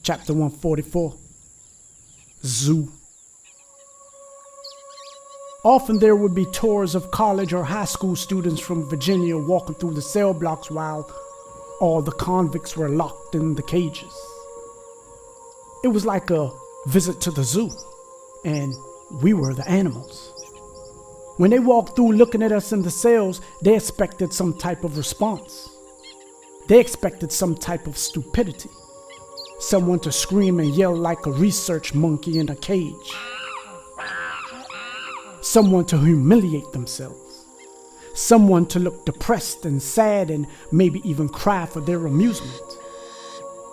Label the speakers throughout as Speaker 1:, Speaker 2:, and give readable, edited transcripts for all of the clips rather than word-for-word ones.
Speaker 1: Chapter 144. Zoo. Often there would be tours of college or high school students from Virginia walking through the cell blocks while all the convicts were locked in the cages. It was like a visit to the zoo, and we were the animals. When they walked through looking at us in the cells, they expected some type of response. They expected some type of stupidity. Someone to scream and yell like a research monkey in a cage. Someone to humiliate themselves. Someone to look depressed and sad and maybe even cry for their amusement.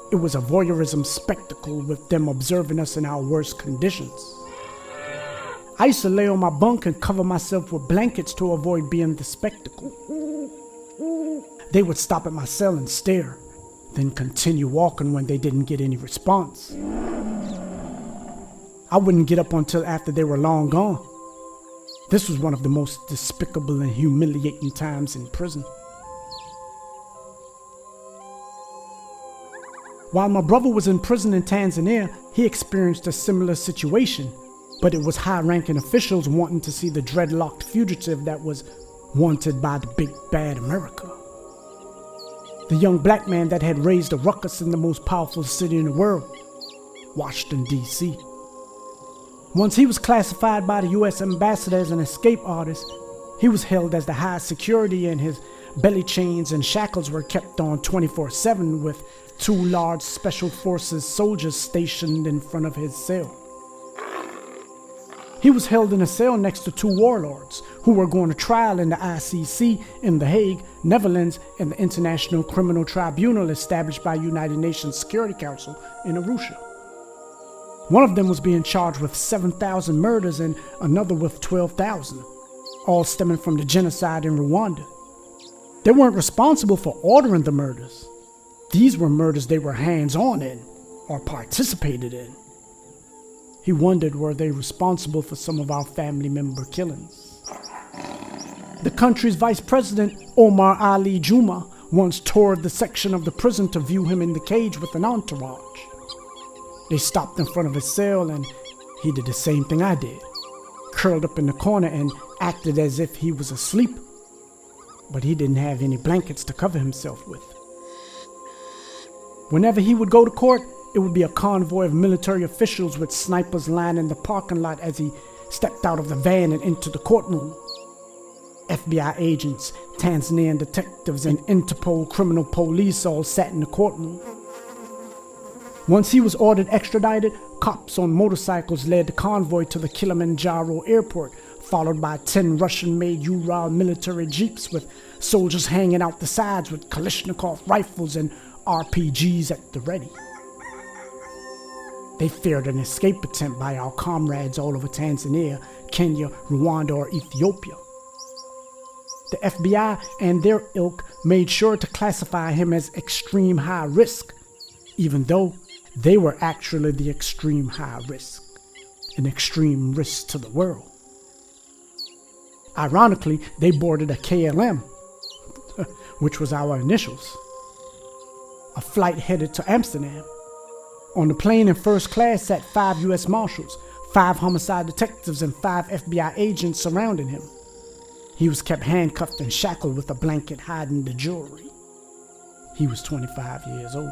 Speaker 1: It was a voyeurism spectacle with them observing us in our worst conditions. I used to lay on my bunk and cover myself with blankets to avoid being the spectacle. They would stop at my cell and stare, then continue walking when they didn't get any response. I wouldn't get up until after they were long gone. This was one of the most despicable and humiliating times in prison. While my brother was in prison in Tanzania, he experienced a similar situation, but it was high-ranking officials wanting to see the dreadlocked fugitive that was wanted by the big bad America. The young black man that had raised a ruckus in the most powerful city in the world, Washington, D.C. Once he was classified by the U.S. ambassador as an escape artist, he was held as the highest security and his belly chains and shackles were kept on 24/7 with 2 large special forces soldiers stationed in front of his cell. He was held in a cell next to 2 warlords who were going to trial in the ICC in The Hague, Netherlands, and the International Criminal Tribunal established by United Nations Security Council in Arusha. One of them was being charged with 7,000 murders and another with 12,000, all stemming from the genocide in Rwanda. They weren't responsible for ordering the murders. These were murders they were hands-on in or participated in. He wondered, were they responsible for some of our family member killings? The country's vice president, Omar Ali Juma, once toured the section of the prison to view him in the cage with an entourage. They stopped in front of his cell and he did the same thing I did, curled up in the corner and acted as if he was asleep, but he didn't have any blankets to cover himself with. Whenever he would go to court, it would be a convoy of military officials with snipers lining the parking lot as he stepped out of the van and into the courtroom. FBI agents, Tanzanian detectives, and Interpol criminal police all sat in the courtroom. Once he was ordered extradited, cops on motorcycles led the convoy to the Kilimanjaro airport, followed by 10 Russian-made Ural military jeeps with soldiers hanging out the sides with Kalashnikov rifles and RPGs at the ready. They feared an escape attempt by our comrades all over Tanzania, Kenya, Rwanda, or Ethiopia. The FBI and their ilk made sure to classify him as extreme high risk, even though they were actually the extreme high risk, an extreme risk to the world. Ironically, they boarded a KLM, which was our initials, a flight headed to Amsterdam. On the plane in first class sat 5 U.S. Marshals, 5 homicide detectives, and 5 FBI agents surrounding him. He was kept handcuffed and shackled with a blanket hiding the jewelry. He was 25 years old.